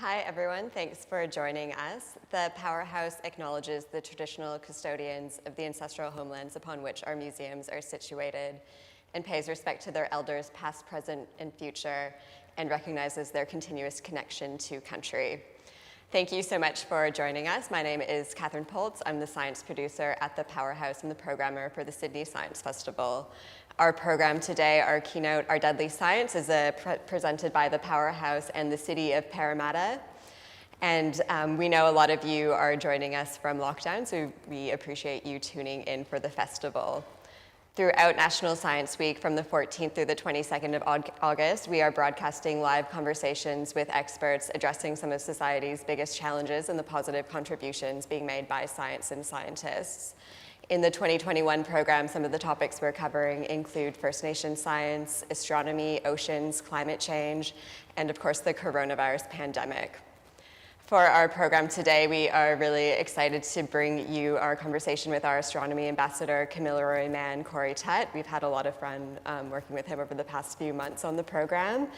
Hi, everyone. Thanks for joining us. The Powerhouse acknowledges the traditional custodians of the ancestral homelands upon which our museums are situated and pays respect to their elders past, present, and future, and recognizes their continuous connection to country. Thank you so much for joining us. My name is Catherine Poltz. I'm the science producer at the Powerhouse and the programmer for the Sydney Science Festival. Our program today, our keynote, Our Deadly Science, is presented by the Powerhouse and the city of Parramatta. And we know a lot of you are joining us from lockdown, so we appreciate you tuning in for the festival. Throughout National Science Week from the 14th through the 22nd of August, we are broadcasting live conversations with experts addressing some of society's biggest challenges and the positive contributions being made by science and scientists. In the 2021 program, some of the topics we're covering include First Nation science, astronomy, oceans, climate change, and of course the coronavirus pandemic. For our program today, we are really excited to bring you our conversation with our astronomy ambassador, Kamilaroi man, Tutt. We've had a lot of fun working with him over the past few months on the program.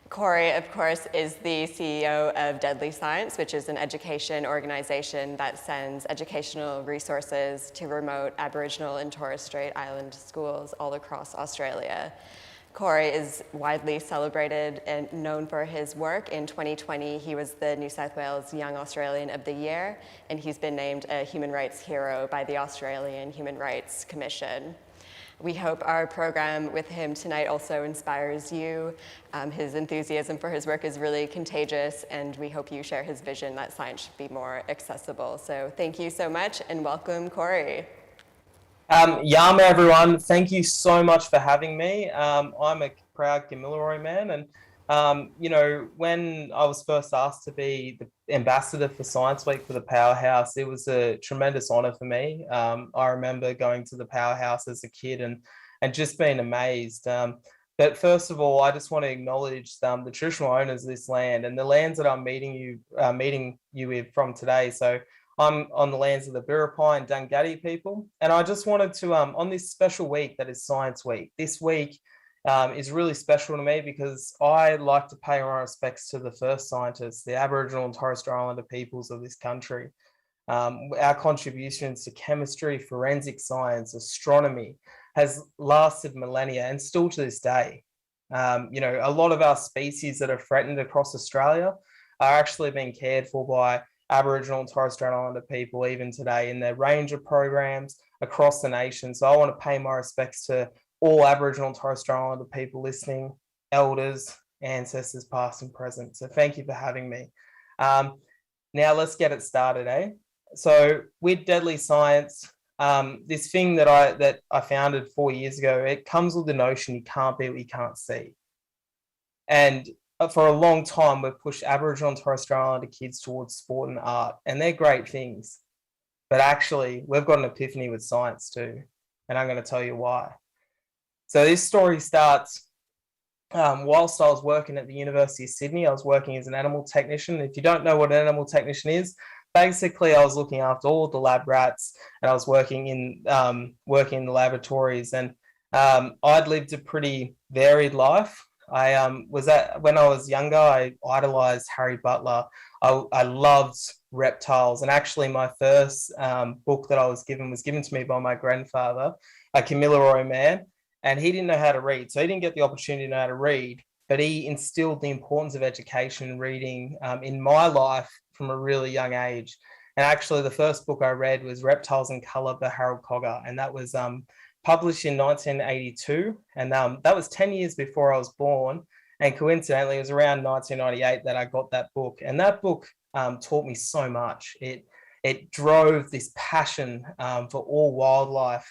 Corey, of course, is the CEO of Deadly Science, which is an education organization that sends educational resources to remote Aboriginal and Torres Strait Island schools all across Australia. Corey is widely celebrated and known for his work. In 2020, he was the New South Wales Young Australian of the Year, and he's been named a human rights hero by the Australian Human Rights Commission. We hope our program with him tonight also inspires you. His enthusiasm for his work is really contagious, and we hope you share his vision that science should be more accessible. So thank you so much, and welcome, Corey. Yama, everyone. Thank you so much for having me. I'm a proud Kamilaroi man, and when I was first asked to be the ambassador for Science Week for the Powerhouse, it was a tremendous honor for me. I remember going to the Powerhouse as a kid and just being amazed. But first of all, I just want to acknowledge the traditional owners of this land and the lands that I'm meeting you with from today. So I'm on the lands of the Biripi and Dunghutti people, and I just wanted to, on this special week that is Science Week, this week is really special to me because I like to pay my respects to the first scientists, the Aboriginal and Torres Strait Islander peoples of this country. Our contributions to chemistry, forensic science, astronomy has lasted millennia and still to this day. A lot of our species that are threatened across Australia are actually being cared for by Aboriginal and Torres Strait Islander people even today in their range of programs across the nation. So I want to pay my respects to all Aboriginal and Torres Strait Islander people listening, elders, ancestors past and present. So thank you for having me. Now let's get it started, eh? So with Deadly Science, this thing that I founded 4 years ago, it comes with the notion you can't be what you can't see. And for a long time, we've pushed Aboriginal and Torres Strait Islander kids towards sport and art, and they're great things. But actually, we've got an epiphany with science too, and I'm going to tell you why. So this story starts whilst I was working at the University of Sydney. I was working as an animal technician. If you don't know what an animal technician is, basically I was looking after all the lab rats, and I was working in the laboratories. And I'd lived a pretty varied life. When I was younger, I idolized Harry Butler. I loved reptiles, and actually my first book that I was given to me by my grandfather, a Kamilaroi man, and he didn't know how to read, so he didn't get the opportunity to know how to read, but he instilled the importance of education and reading in my life from a really young age. And actually the first book I read was Reptiles in Colour by Harold Cogger, and that was published in 1982, and that was 10 years before I was born. And coincidentally, it was around 1998 that I got that book. And that book taught me so much. It drove this passion for all wildlife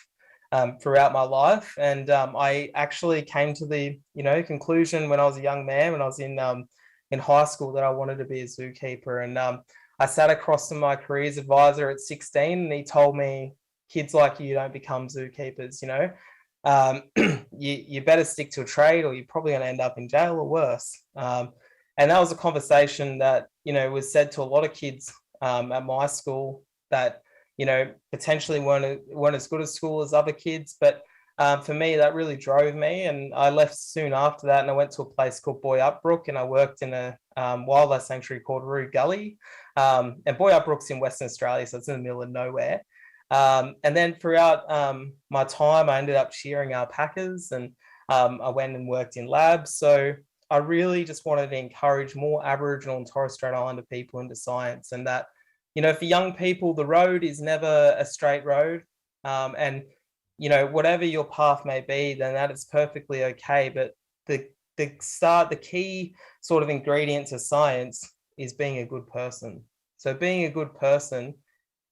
throughout my life. And I actually came to the conclusion when I was a young man, when I was in high school, that I wanted to be a zookeeper. And I sat across from my careers advisor at 16, and he told me, kids like you don't become zookeepers, you better stick to a trade, or you're probably going to end up in jail or worse. And that was a conversation that, was said to a lot of kids at my school that, potentially weren't as good at school as other kids. But For me, that really drove me, and I left soon after that, and I went to a place called Boyup and I worked in a wildlife sanctuary called Roo Gully. And Boyup in Western Australia, so it's in the middle of nowhere. And then throughout my time, I ended up shearing alpacas, and I went and worked in labs. So I really just wanted to encourage more Aboriginal and Torres Strait Islander people into science, and that, you know, for young people, the road is never a straight road. And you know, whatever your path may be, then that is perfectly okay. But the key sort of ingredient to science is being a good person. So being a good person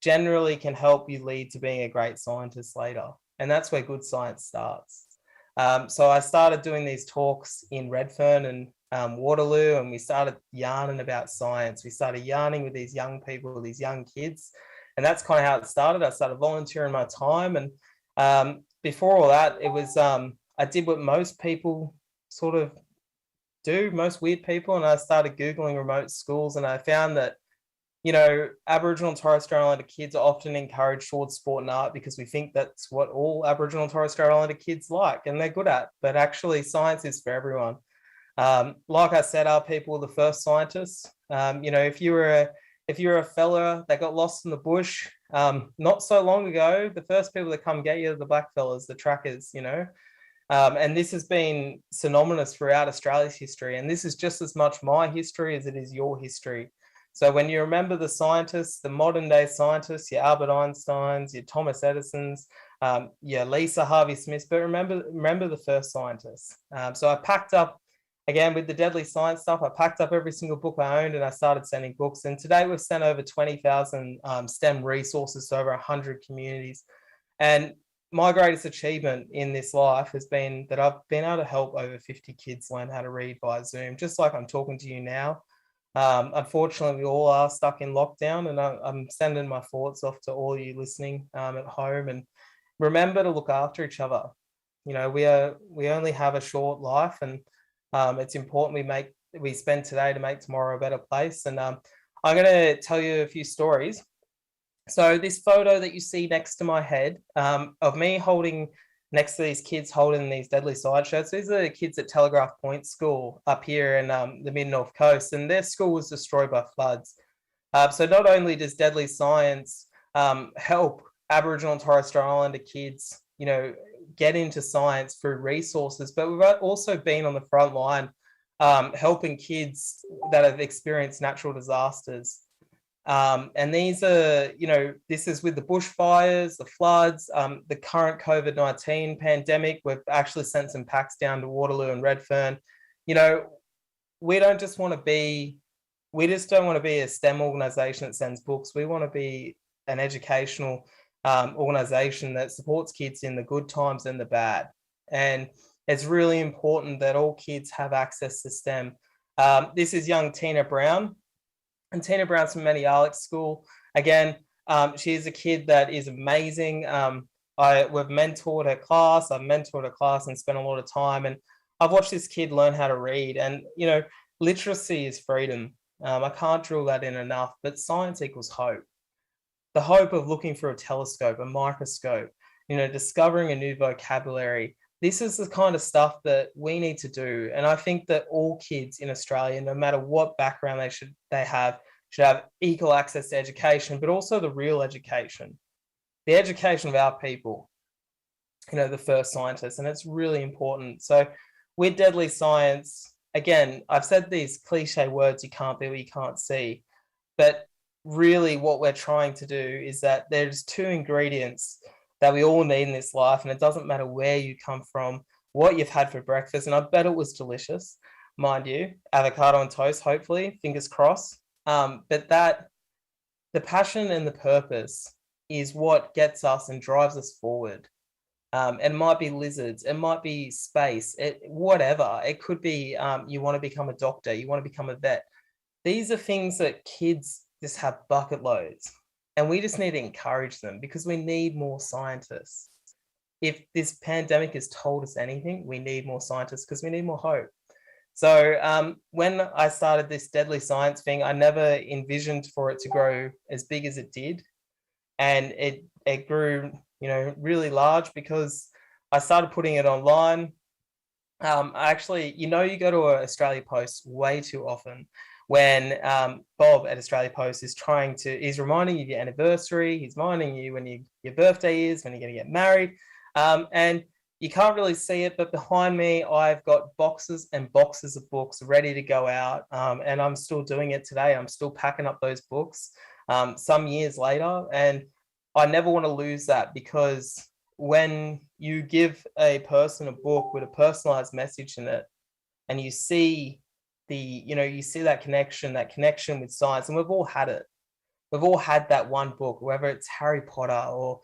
generally can help you lead to being a great scientist later. And that's where good science starts. So I started doing these talks in Redfern and Waterloo, and we started yarning about science. We started yarning with these young people, these young kids. And that's kind of how it started. I started volunteering my time, and before all that, it was I did what most people sort of do, most weird people, and I started Googling remote schools, and I found that, you know, Aboriginal and Torres Strait Islander kids are often encouraged towards sport and art because we think that's what all Aboriginal and Torres Strait Islander kids like and they're good at. But actually, science is for everyone. Like I said, our people are the first scientists. You know, if you're a fella that got lost in the bush not so long ago, the first people that come get you are the black fellas, the trackers, you know. And this has been synonymous throughout Australia's history. And this is just as much my history as it is your history. So when you remember the scientists, the modern day scientists, your Albert Einsteins, your Thomas Edisons, your Lisa Harvey Smiths, but remember the first scientists. So I packed up, again, with the deadly science stuff, I packed up every single book I owned and I started sending books. And today we've sent over 20,000 STEM resources to over 100 communities. And my greatest achievement in this life has been that I've been able to help over 50 kids learn how to read via Zoom, just like I'm talking to you now. Unfortunately, we all are stuck in lockdown, and I'm sending my thoughts off to all you listening at home. And remember to look after each other. You know, we only have a short life, and it's important we spend today to make tomorrow a better place. And I'm going to tell you a few stories. So this photo that you see next to my head of me holding next to these kids holding these deadly side shirts. These are the kids at Telegraph Point School up here in the mid-north coast, and their school was destroyed by floods. So not only does deadly science help Aboriginal and Torres Strait Islander kids, you know, get into science through resources, but we've also been on the front line helping kids that have experienced natural disasters. And these are, you know, this is with the bushfires, the floods, the current COVID-19 pandemic. We've actually sent some packs down to Waterloo and Redfern. You know, we just don't want to be a STEM organization that sends books. We want to be an educational organization that supports kids in the good times and the bad. And it's really important that all kids have access to STEM. This is young Tina Brown. And Tina Brown's from Manialik School. Again, she's a kid that is amazing. We've mentored her class. I've mentored her class and spent a lot of time. And I've watched this kid learn how to read. And, you know, literacy is freedom. I can't drill that in enough, but science equals hope. The hope of looking through a telescope, a microscope, you know, discovering a new vocabulary. This is the kind of stuff that we need to do. And I think that all kids in Australia, no matter what background they have, should have equal access to education, but also the real education, the education of our people, you know, the first scientists. And it's really important. So with deadly science, again, I've said these cliche words, you can't be what you can't see. But really what we're trying to do is that there's two ingredients that we all need in this life, and it doesn't matter where you come from, what you've had for breakfast, and I bet it was delicious, mind you, avocado on toast, hopefully, fingers crossed. But that the passion and the purpose is what gets us and drives us forward. It might be lizards, it might be space, whatever. It could be you want to become a doctor, you want to become a vet. These are things that kids just have bucket loads. And we just need to encourage them because we need more scientists. If this pandemic has told us anything, we need more scientists because we need more hope. So when I started this deadly science thing, I never envisioned for it to grow as big as it did. And it grew, you know, really large because I started putting it online. Actually, you go to Australia Post way too often when Bob at Australia Post he's reminding you of your anniversary, he's reminding you when your birthday is, when you're going to get married. And you can't really see it, but behind me, I've got boxes and boxes of books ready to go out. And I'm still doing it today. I'm still packing up those books some years later. And I never want to lose that, because when you give a person a book with a personalized message in it, and you see you see that connection with science, and we've all had it. We've all had that one book, whether it's Harry Potter or,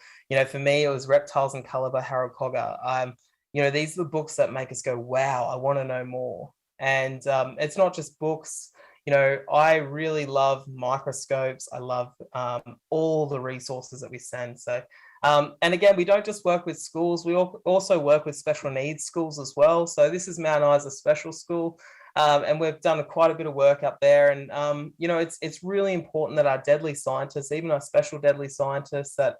for me, it was Reptiles in Colour by Harold Cogger. These are the books that make us go, wow, I want to know more. And it's not just books. I really love microscopes. I love all the resources that we send. So, and again, we don't just work with schools, we also work with special needs schools as well. So this is Mount Isa Special School. And we've done quite a bit of work up there. And, it's really important that our deadly scientists, even our special deadly scientists that,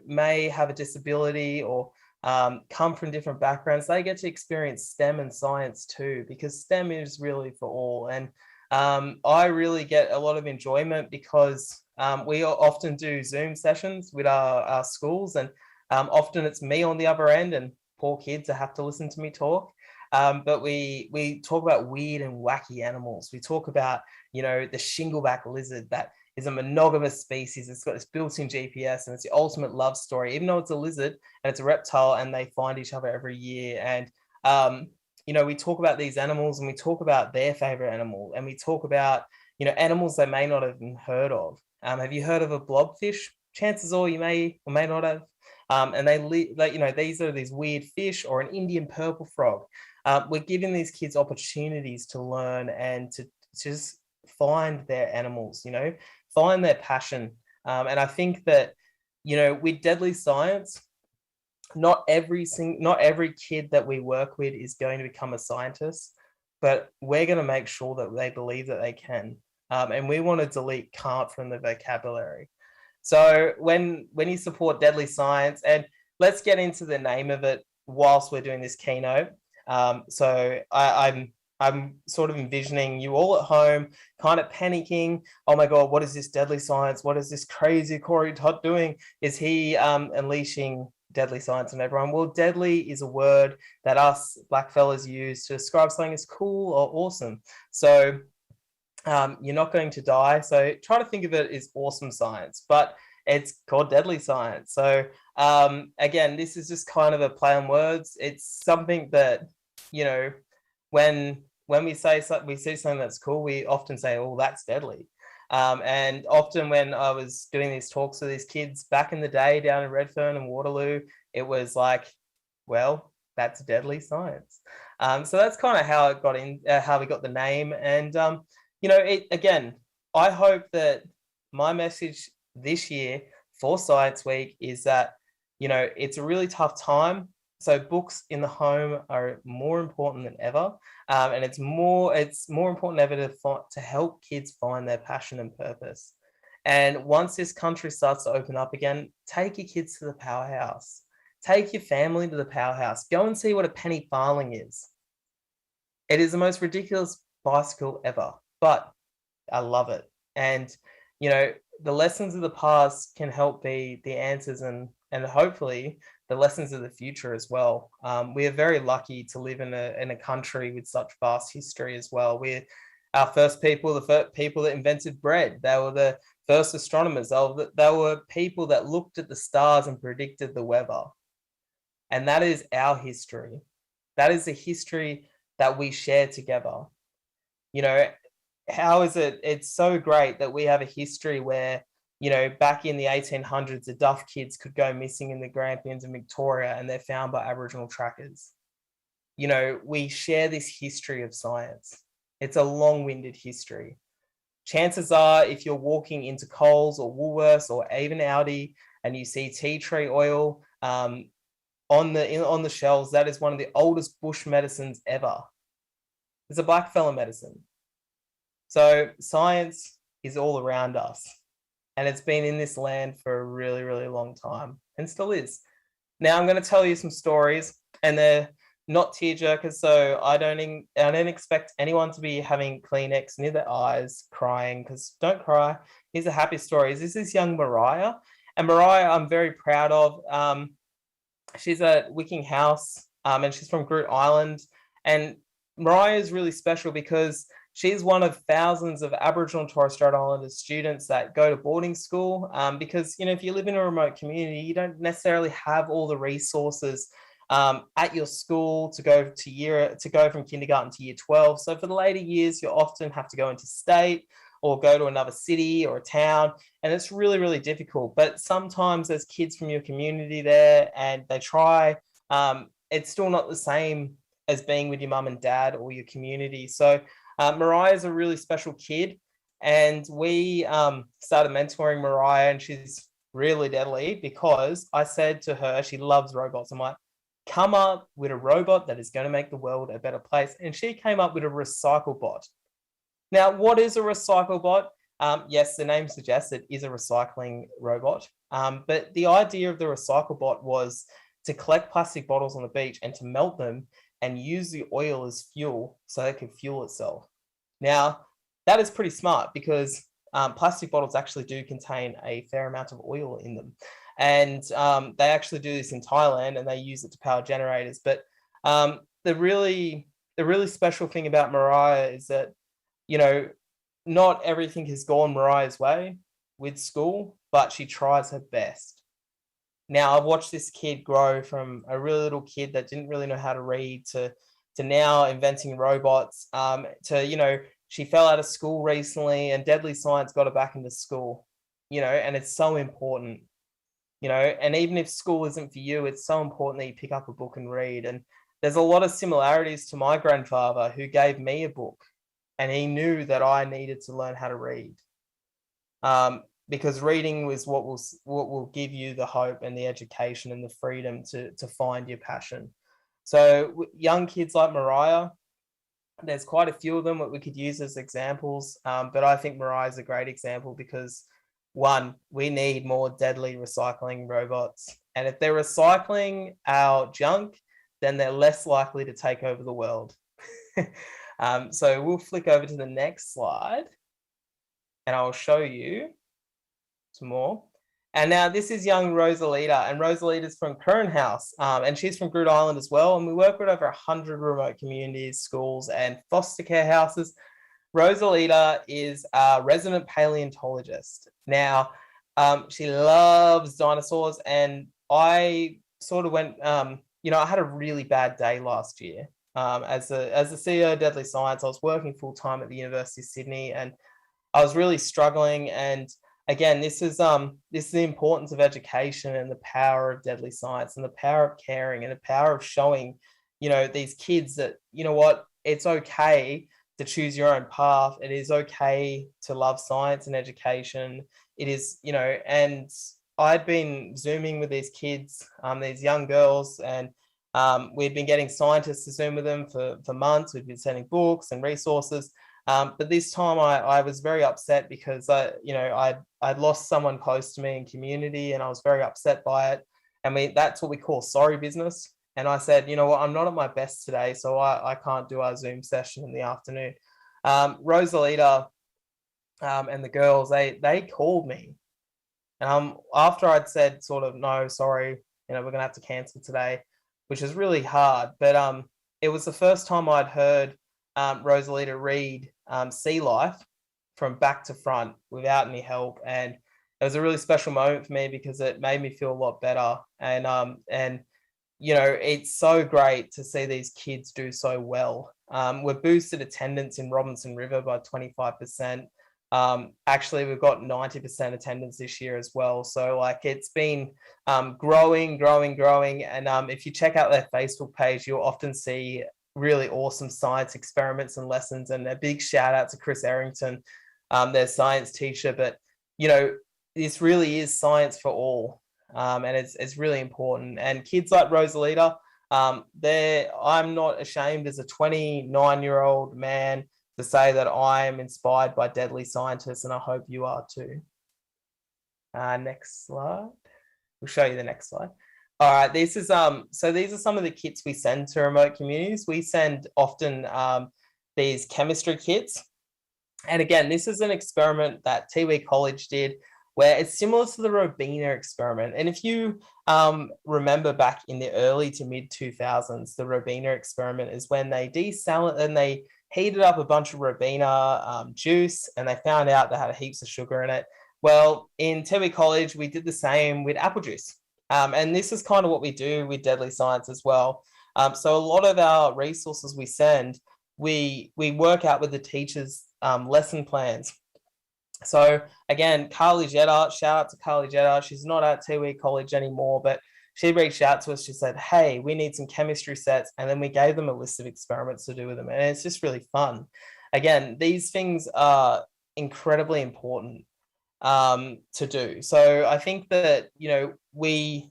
may have a disability or come from different backgrounds, they get to experience STEM and science too, because STEM is really for all. And I really get a lot of enjoyment because we often do Zoom sessions with our schools, and often it's me on the other end, and poor kids that have to listen to me talk. But we talk about weird and wacky animals. We talk about, the shingleback lizard that is a monogamous species. It's got this built-in GPS, and it's the ultimate love story, even though it's a lizard and it's a reptile and they find each other every year. And, we talk about these animals, and we talk about their favorite animal, and we talk about, animals they may not have even heard of. Have you heard of a blobfish? Chances are you may or may not have. And these are these weird fish, or an Indian purple frog. We're giving these kids opportunities to learn and to just find their animals, find their passion. And I think that, with deadly science, not every kid that we work with is going to become a scientist, but we're going to make sure that they believe that they can. And we want to delete can't from the vocabulary. So when you support deadly science, and let's get into the name of it whilst we're doing this keynote. So I'm sort of envisioning you all at home, kind of panicking. Oh my God, what is this deadly science? What is this crazy Corey Tutt doing? Is he unleashing deadly science on everyone? Well, deadly is a word that us black fellas use to describe something as cool or awesome. So you're not going to die. So try to think of it as awesome science, but it's called deadly science. So again, this is just kind of a play on words. It's something that, when we see something that's cool, we often say, oh, that's deadly. And often when I was doing these talks with these kids back in the day down in Redfern and Waterloo, it was like, well, that's deadly science. So that's kind of how it got in, how we got the name. And, again, I hope that my message this year for Science Week is that, it's a really tough time. So books in the home are more important than ever. And it's more important than ever to help kids find their passion and purpose. And once this country starts to open up again, take your kids to the powerhouse. Take your family to the powerhouse. Go and see what a penny farthing is. It is the most ridiculous bicycle ever, but I love it. And, the lessons of the past can help be the answers and hopefully the lessons of the future as well. We are very lucky to live in a country with such vast history as well. We're our first people, the first people that invented bread. They were the first astronomers. They were people that looked at the stars and predicted the weather. And that is our history. That is the history that we share together. How is it? It's so great that we have a history where, back in the 1800s, the Duff kids could go missing in the Grampians in Victoria and they're found by Aboriginal trackers. We share this history of science. It's a long-winded history. Chances are, if you're walking into Coles or Woolworths or even Aldi and you see tea tree oil on the shelves, that is one of the oldest bush medicines ever. It's a blackfella medicine. So science is all around us, and it's been in this land for a really, really long time and still is. Now I'm going to tell you some stories, and they're not tearjerkers, so I don't expect anyone to be having Kleenex near their eyes, crying, because don't cry. These are happy stories. This is young Mariah, and Mariah I'm very proud of. She's at Wicking House, and she's from Groot Island, and Mariah is really special because she's one of thousands of Aboriginal and Torres Strait Islander students that go to boarding school. Because if you live in a remote community, you don't necessarily have all the resources at your school to go from kindergarten to year 12. So for the later years, you often have to go into state or go to another city or a town, and it's really, really difficult. But sometimes there's kids from your community there, and they try. It's still not the same as being with your mum and dad or your community. So Mariah is a really special kid, and we started mentoring Mariah, and she's really deadly because I said to her, she loves robots. I'm like, come up with a robot that is going to make the world a better place. And she came up with a recycle bot. Now, what is a recycle bot? Yes, the name suggests it is a recycling robot. But the idea of the recycle bot was to collect plastic bottles on the beach and to melt them and use the oil as fuel so it could fuel itself. Now, that is pretty smart because plastic bottles actually do contain a fair amount of oil in them. And they actually do this in Thailand, and they use it to power generators. But the really special thing about Mariah is that, not everything has gone Mariah's way with school, but she tries her best. Now, I've watched this kid grow from a really little kid that didn't really know how to read to now inventing robots, she fell out of school recently, and Deadly Science got her back into school, and it's so important, and even if school isn't for you, it's so important that you pick up a book and read. And there's a lot of similarities to my grandfather, who gave me a book, and he knew that I needed to learn how to read. Because reading was what will give you the hope and the education and the freedom to find your passion. So young kids like Mariah, there's quite a few of them that we could use as examples, but I think Mariah is a great example because, one, we need more deadly recycling robots, and if they're recycling our junk, then they're less likely to take over the world. So we'll flick over to the next slide, and I'll show you some more. And now this is young Rosalita, and Rosalita's from Curran House, and she's from Groot Island as well. And we work with over 100 remote communities, schools, and foster care houses. Rosalita is a resident paleontologist. Now, she loves dinosaurs, and I sort of went, I had a really bad day last year. As the CEO of Deadly Science, I was working full time at the University of Sydney, and I was really struggling. And again, this is the importance of education and the power of Deadly Science and the power of caring and the power of showing, these kids that, it's okay to choose your own path. It is okay to love science and education. It is, and I'd been Zooming with these kids, these young girls, and we'd been getting scientists to Zoom with them for months. We'd been sending books and resources. But this time I was very upset because I'd lost someone close to me in community, and I was very upset by it. And that's what we call sorry business. And I said, I'm not at my best today, so I can't do our Zoom session in the afternoon. Rosalita and the girls, they called me. And after I'd said sort of, no, sorry, we're going to have to cancel today, which is really hard. But it was the first time I'd heard Rosalita read Sea Life from back to front without any help. And it was a really special moment for me because it made me feel a lot better. And it's so great to see these kids do so well. We've boosted attendance in Robinson River by 25%. Actually, we've got 90% attendance this year as well. So it's been growing. And if you check out their Facebook page, you'll often see really awesome science experiments and lessons. And a big shout out to Chris Errington, their science teacher. But, this really is science for all. And it's really important. And kids like Rosalita, I'm not ashamed as a 29-year-old man to say that I am inspired by deadly scientists, and I hope you are too. Next slide. We'll show you the next slide. All right, this is so these are some of the kits we send to remote communities. We send often these chemistry kits. And again, this is an experiment that Tiwi College did where it's similar to the Robina experiment. And if you remember back in the early to mid 2000s, the Robina experiment is when they and they heated up a bunch of Robina juice, and they found out they had heaps of sugar in it. Well, in Tiwi College, we did the same with apple juice. And this is kind of what we do with Deadly Science as well. So a lot of our resources we send, we work out with the teachers' lesson plans. So again, Carly Jetta, shout out to Carly Jetta. She's not at Tiwi College anymore, but she reached out to us. She said, hey, we need some chemistry sets. And then we gave them a list of experiments to do with them. And it's just really fun. Again, these things are incredibly important to do. So I think that, you know, we've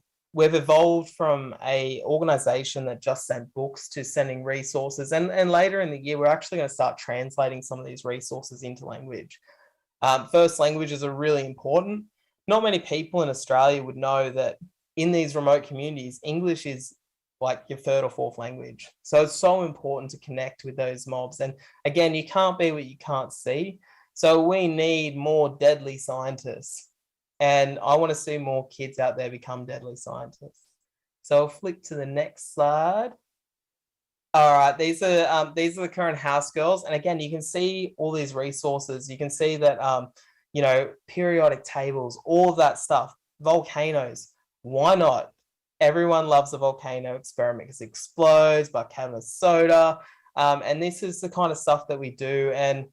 evolved from a organization that just sent books to sending resources. And later in the year, we're actually going to start translating some of these resources into language. First languages are really important. Not many people in Australia would know that in these remote communities, English is like your third or fourth language. So it's so important to connect with those mobs. And again, you can't be what you can't see. So we need more deadly scientists. And I want to see more kids out there become deadly scientists. So I'll flick to the next slide. All right, these are the current house girls, and again, you can see all these resources. You can see that you know, periodic tables, all of that stuff, volcanoes. Why not? Everyone loves a volcano experiment because it explodes, bicarbonate soda, and this is the kind of stuff that we do. And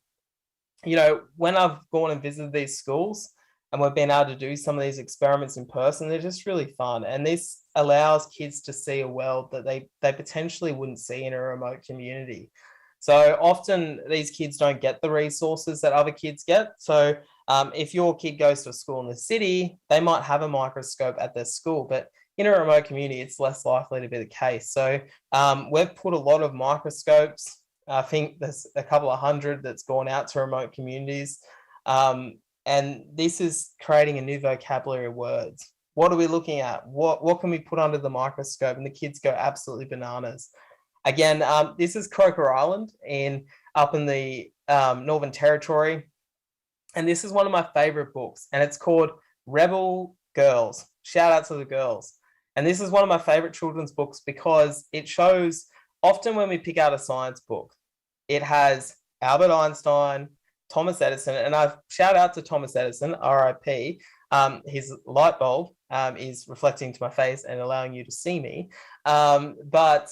you know, when I've gone and visited these schools, and we've been able to do some of these experiments in person, they're just really fun. And this allows kids to see a world that they potentially wouldn't see in a remote community. So often these kids don't get the resources that other kids get. So if your kid goes to a school in the city, they might have a microscope at their school, but in a remote community, it's less likely to be the case. So we've put a lot of microscopes. I think there's a couple of hundred that's gone out to remote communities. And this is creating a new vocabulary of words. What are we looking at? What can we put under the microscope? And the kids go absolutely bananas. Again, this is Croker Island up in the Northern Territory. And this is one of my favorite books. And it's called Rebel Girls. Shout out to the girls. And this is one of my favorite children's books because it shows, often when we pick out a science book, it has Albert Einstein, Thomas Edison, and I shout out to Thomas Edison, RIP. His light bulb is reflecting to my face and allowing you to see me. But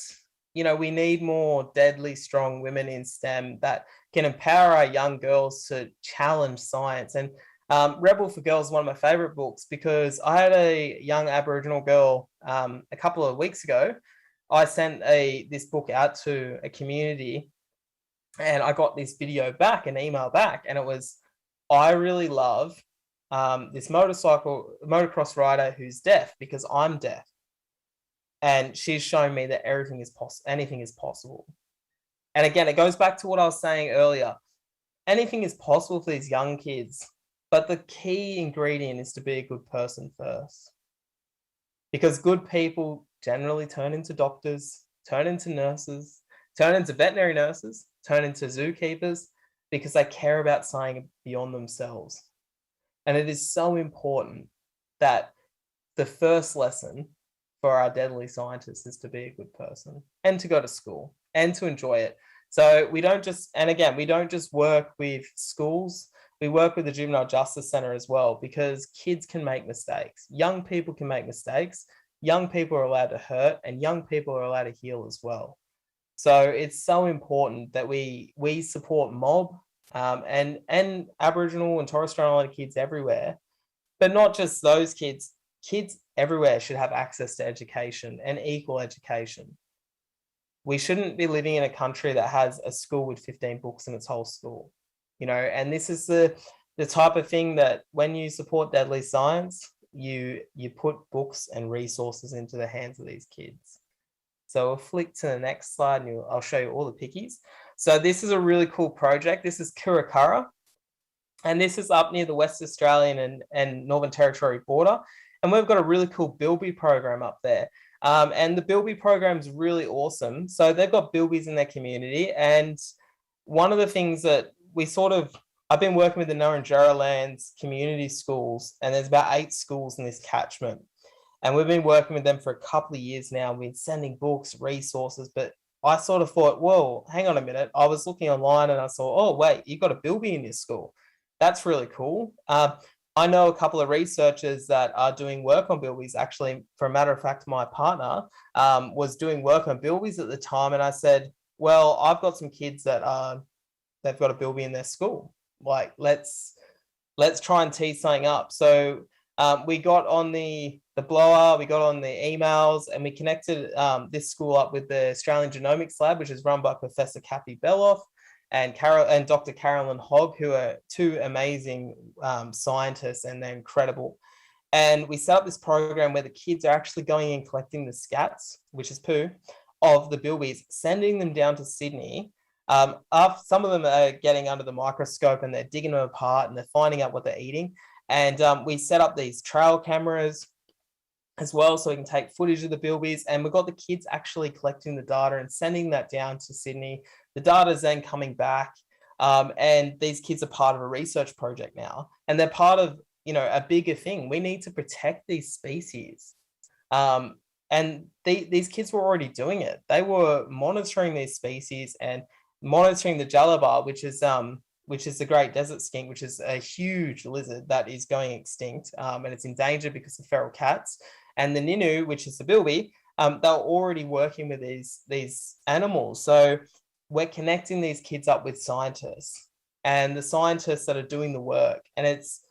you know, we need more deadly strong women in STEM that can empower our young girls to challenge science. And Rebel for Girls is one of my favorite books because I had a young Aboriginal girl a couple of weeks ago. I sent this book out to a community. And I got this video back, an email back, and it was, I really love this motocross rider who's deaf because I'm deaf. And she's shown me that anything is possible. And again, it goes back to what I was saying earlier. Anything is possible for these young kids, but the key ingredient is to be a good person first. Because good people generally turn into doctors, turn into nurses, turn into veterinary nurses, turn into zookeepers, because they care about something beyond themselves. And it is so important that the first lesson for our deadly scientists is to be a good person and to go to school and to enjoy it. So we don't just work with schools, we work with the Juvenile Justice Centre as well, because kids can make mistakes. Young people can make mistakes. Young people are allowed to hurt, and young people are allowed to heal as well. So it's so important that we support mob and Aboriginal and Torres Strait Islander kids everywhere, but not just those kids. Kids everywhere should have access to education and equal education. We shouldn't be living in a country that has a school with 15 books in its whole school, you know. And this is the type of thing that when you support deadly science, you put books and resources into the hands of these kids. So we'll flick to the next slide and I'll show you all the pickies. So this is a really cool project. This is Kurrakara, and this is up near the West Australian and Northern Territory border. and we've got a really cool Bilby program up there. And the Bilby program is really awesome. So they've got Bilbies in their community. And one of the things that I've been working with the Narrandjara Lands community schools, and there's about 8 schools in this catchment. And we've been working with them for a couple of years now. We've been sending books, resources, but I sort of thought, whoa, hang on a minute. I was looking online and I saw, oh, wait, you've got a Bilby in your school. That's really cool. I know a couple of researchers that are doing work on bilbies. Actually, for a matter of fact, my partner was doing work on bilbies at the time. And I said, well, I've got some kids that they've got a bilby in their school. Like, let's try and tee something up. So we got on the blower, we got on the emails, and we connected this school up with the Australian Genomics Lab, which is run by Professor Kathy Beloff and Dr. Carolyn Hogg, who are 2 amazing scientists, and they're incredible. And we set up this program where the kids are actually going and collecting the scats, which is poo, of the bilbies, sending them down to Sydney. Some of them are getting under the microscope and they're digging them apart and they're finding out what they're eating. And we set up these trail cameras as well, so we can take footage of the bilbies. And we've got the kids actually collecting the data and sending that down to Sydney. The data is then coming back, and these kids are part of a research project now, and they're part of a bigger thing. We need to protect these species, and these kids were already doing it. They were monitoring these species and monitoring the Jalabar, which is the great desert skink, which is a huge lizard that is going extinct, and it's endangered because of feral cats. And the Ninu, which is the bilby, they're already working with these animals. So we're connecting these kids up with scientists and the scientists that are doing the work. And it's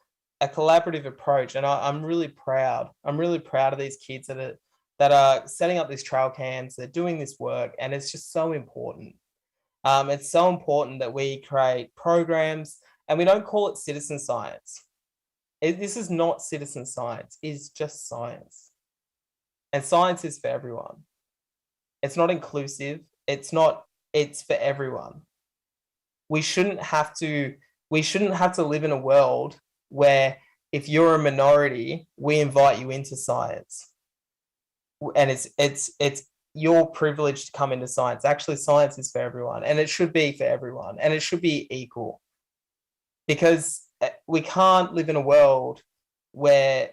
a collaborative approach. And I'm really proud. I'm really proud of these kids that are setting up these trail cams. They're doing this work, and it's just so important. It's so important that we create programs, and we don't call it citizen science. This is not citizen science. It's just science. And science is for everyone. It's not inclusive. It's for everyone. We shouldn't have to live in a world where if you're a minority, we invite you into science. And it's your privilege to come into science. Actually, science is for everyone, and it should be for everyone, and it should be equal. Because we can't live in a world where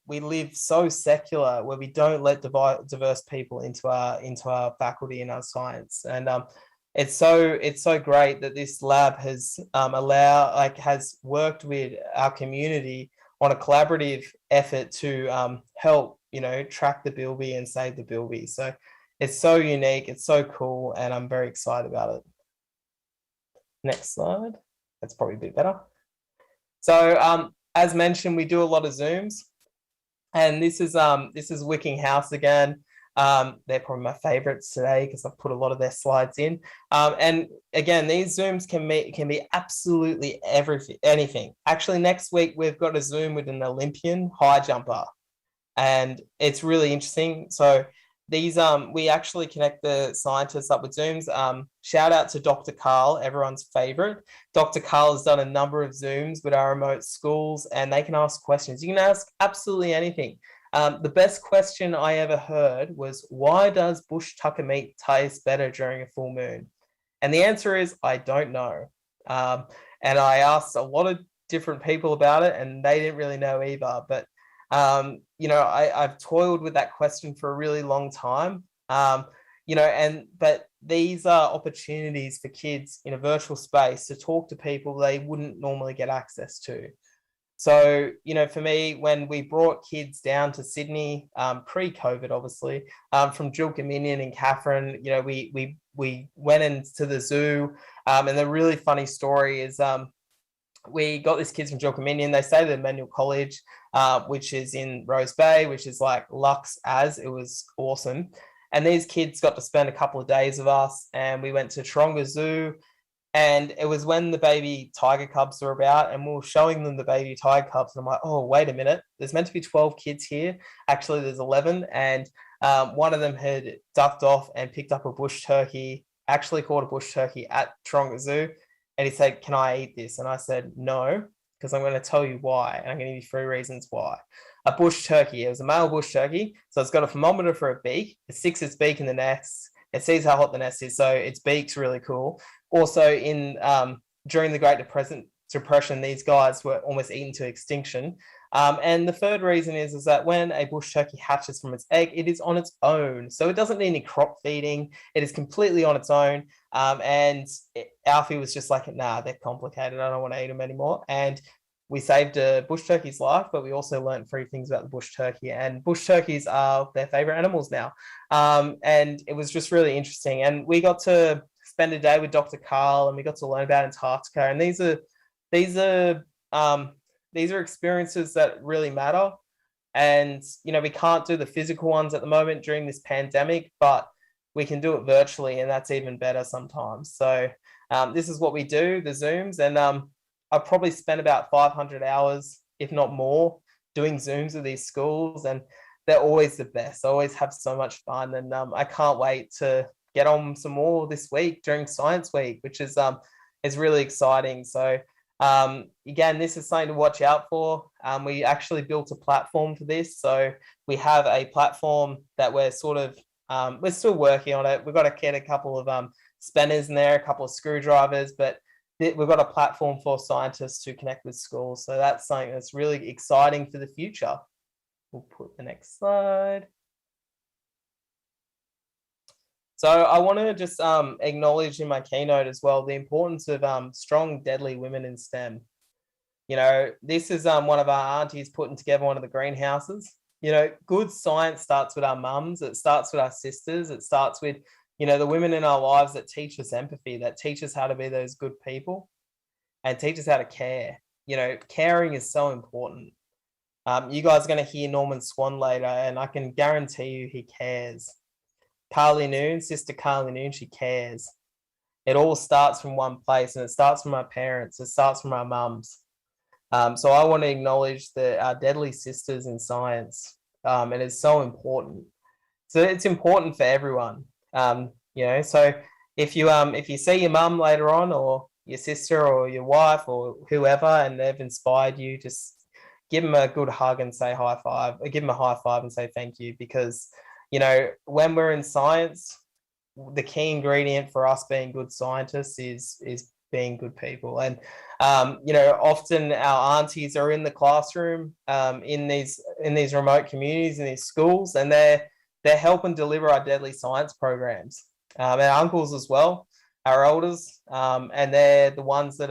we live so secular, where we don't let diverse people into our faculty and our science. And it's so great that this lab has has worked with our community on a collaborative effort to help track the bilby and save the bilby. So it's so unique, it's so cool, and I'm very excited about it. Next slide. That's probably a bit better. So as mentioned, we do a lot of Zooms, and this is Wicking House again. They're probably my favorites today because I've put a lot of their slides in. And again, these Zooms can be absolutely anything. Actually, next week we've got a Zoom with an Olympian high jumper, and it's really interesting. So these we actually connect the scientists up with Zooms. Shout out to Dr. Carl, everyone's favorite. Dr. Carl has done a number of Zooms with our remote schools, and they can ask questions. You can ask absolutely anything. The best question I ever heard was, why does bush tucker meat taste better during a full moon? And the answer is, I don't know. And I asked a lot of different people about it, and they didn't really know either. But I've toiled with that question for a really long time. But these are opportunities for kids in a virtual space to talk to people they wouldn't normally get access to. So, for me, when we brought kids down to Sydney, pre-COVID, obviously, from Jill Dominion and Catherine, we went into the zoo, and the really funny story is we got these kids from Jill Dominion. They stayed at Emmanuel College, which is in Rose Bay, which is like Lux as. It was awesome. And these kids got to spend a couple of days with us, and we went to Taronga Zoo. And it was when the baby tiger cubs were about, and we were showing them the baby tiger cubs. And I'm like, oh, wait a minute. There's meant to be 12 kids here. Actually, there's 11. And one of them had ducked off and picked up a bush turkey, actually caught a bush turkey at Taronga Zoo. And he said, can I eat this? And I said, no. because I'm going to tell you why. And I'm going to give you 3 reasons why. A bush turkey. It was a male bush turkey. So it's got a thermometer for a beak. It sticks its beak in the nest. It sees how hot the nest is. So its beak's really cool. Also, during the Great Depression, these guys were almost eaten to extinction. And the third reason is that when a bush turkey hatches from its egg, it is on its own. So it doesn't need any crop feeding. It is completely on its own. Alfie was just like, nah, they're complicated. I don't want to eat them anymore. And we saved a bush turkey's life, but we also learned 3 things about the bush turkey. And bush turkeys are their favorite animals now. And it was just really interesting. And we got to spend a day with Dr. Carl, and we got to learn about Antarctica. And these are experiences that really matter. And, we can't do the physical ones at the moment during this pandemic, but we can do it virtually, and that's even better sometimes. So this is what we do, the Zooms. And I've probably spent about 500 hours, if not more, doing Zooms with these schools, and they're always the best. I always have so much fun, and I can't wait to get on some more this week during Science Week, which is really exciting. So again, this is something to watch out for. We actually built a platform for this. So we have a platform that we're we're still working on it. We've got to get a couple of spanners in there, a couple of screwdrivers, but we've got a platform for scientists to connect with schools. So that's something that's really exciting for the future. We'll put the next slide. So I want to just acknowledge in my keynote as well the importance of strong, deadly women in STEM. This is one of our aunties putting together one of the greenhouses. Good science starts with our mums. It starts with our sisters. It starts with, the women in our lives that teach us empathy, that teach us how to be those good people and teach us how to care. Caring is so important. You guys are going to hear Norman Swan later, and I can guarantee you he cares. Sister Carly Noon, she cares. It all starts from one place, and it starts from our parents. It starts from our mums. So I want to acknowledge our deadly sisters in science. It is so important. So it's important for everyone. So if you see your mum later on, or your sister or your wife or whoever, and they've inspired you, just give them a good hug and say high five, or give them a high five and say thank you, because when we're in science, the key ingredient for us being good scientists is being good people. And often our aunties are in the classroom in these remote communities, in these schools, and they're helping deliver our deadly science programs. Our uncles as well, our elders, and they're the ones that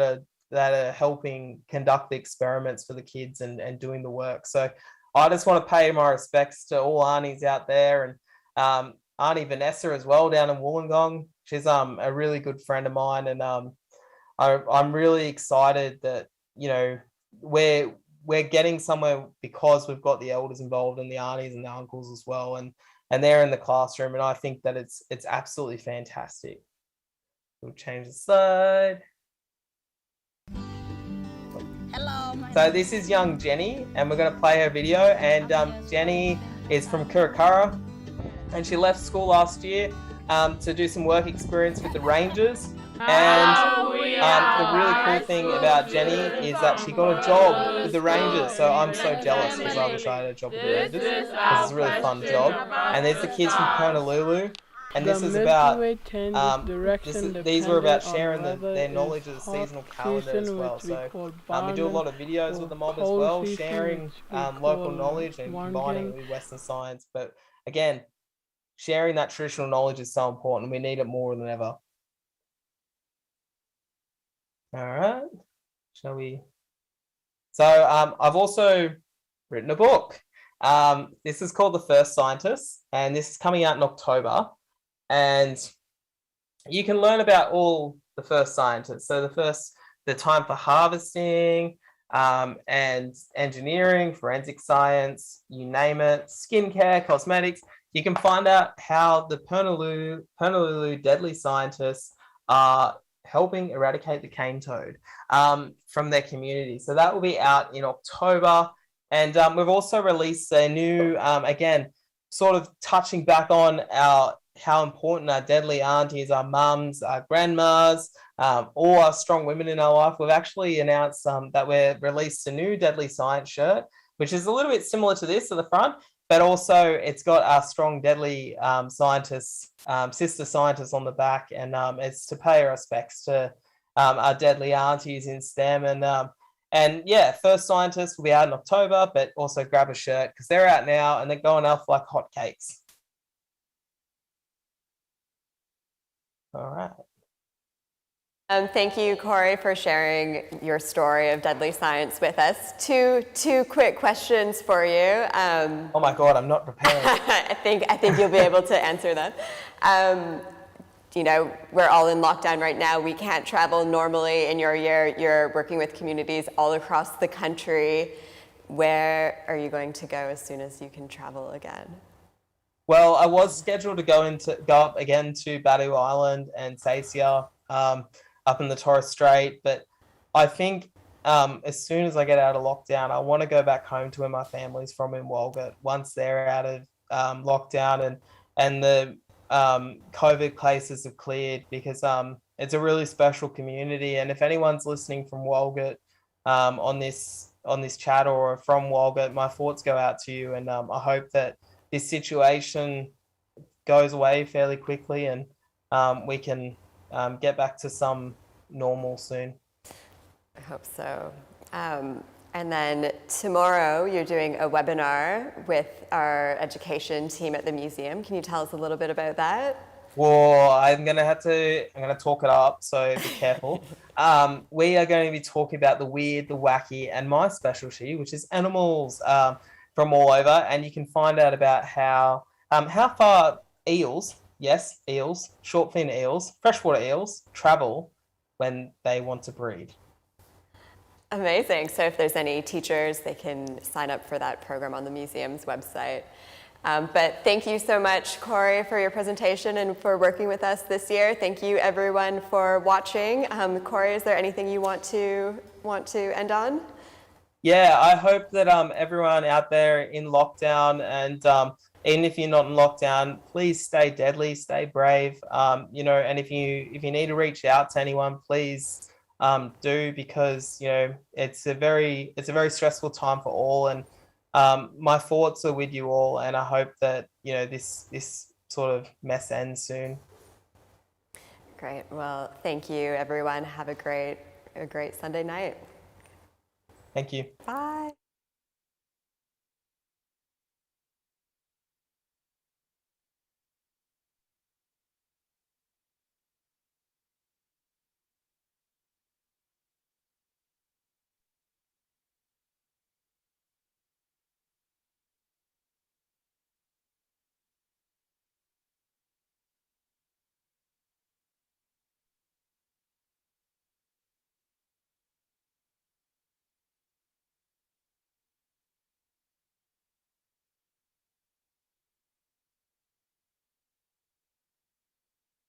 are helping conduct the experiments for the kids and doing the work. So I just want to pay my respects to all aunties out there, and Auntie Vanessa as well down in Wollongong. She's a really good friend of mine, and I'm really excited that we're getting somewhere because we've got the elders involved and the aunties and the uncles as well, and they're in the classroom, and I think that it's absolutely fantastic. We'll change the slide. Hello. So this is young Jenny, and we're going to play her video. And Jenny is from Kurrakara, and she left school last year to do some work experience with the Rangers. And the really cool thing about Jenny is that she got a job with the Rangers. So I'm so jealous, because I wish I had a job with the Rangers, because it's a really fun job. And there's the kids from Honolulu. And this is about, these were about sharing their knowledge of the seasonal calendar as well. So we do a lot of videos with the mob as well, sharing local knowledge and combining it with Western science. But again, sharing that traditional knowledge is so important. We need it more than ever. All right, shall we? So I've also written a book. This is called The First Scientist, and this is coming out in October. And you can learn about all the first scientists. So the time for harvesting, and engineering, forensic science, you name it, skincare, cosmetics. You can find out how the Honolulu deadly scientists are helping eradicate the cane toad from their community. So that will be out in October. And we've also released a new, again, sort of touching back on how important our deadly aunties, our mums, our grandmas, all our strong women in our life, we've actually announced that we're released a new Deadly Science shirt, which is a little bit similar to this at the front, but also it's got our strong Deadly scientists, sister scientists on the back, and it's to pay our respects to our deadly aunties in STEM. And yeah, First Scientists will be out in October, but also grab a shirt because they're out now and they're going off like hotcakes. All right. Thank you, Corey, for sharing your story of deadly science with us. Two quick questions for you. Oh my God, I'm not prepared. I think you'll be able to answer them. You know, we're all in lockdown right now. We can't travel normally. In your year, you're working with communities all across the country. Where are you going to go as soon as you can travel again? Well, I was scheduled to go up again to Badu Island and Sasia, up in the Torres Strait, but I think as soon as I get out of lockdown, I want to go back home to where my family's from in Walgett once they're out of lockdown and the COVID cases have cleared, because it's a really special community. And if anyone's listening from Walgett on this chat or from Walgett, my thoughts go out to you, and I hope that this situation goes away fairly quickly and we can get back to some normal soon. I hope so. And then tomorrow you're doing a webinar with our education team at the museum. Can you tell us a little bit about that? Well, I'm gonna talk it up, so be careful. We are going to be talking about the weird, the wacky, and my specialty, which is animals from all over. And you can find out about how far eels, yes, eels, short fin eels, freshwater eels, travel when they want to breed. Amazing. So if there's any teachers, they can sign up for that program on the museum's website. But thank you so much, Corey, for your presentation and for working with us this year. Thank you, everyone, for watching. Corey, is there anything you want to end on? Yeah, I hope that everyone out there in lockdown, and even if you're not in lockdown, please stay deadly, stay brave. You know, and if you need to reach out to anyone, please do, because you know it's a very stressful time for all. And my thoughts are with you all, and I hope that you know this sort of mess ends soon. Great. Well, thank you, everyone. Have a great Sunday night. Thank you. Bye.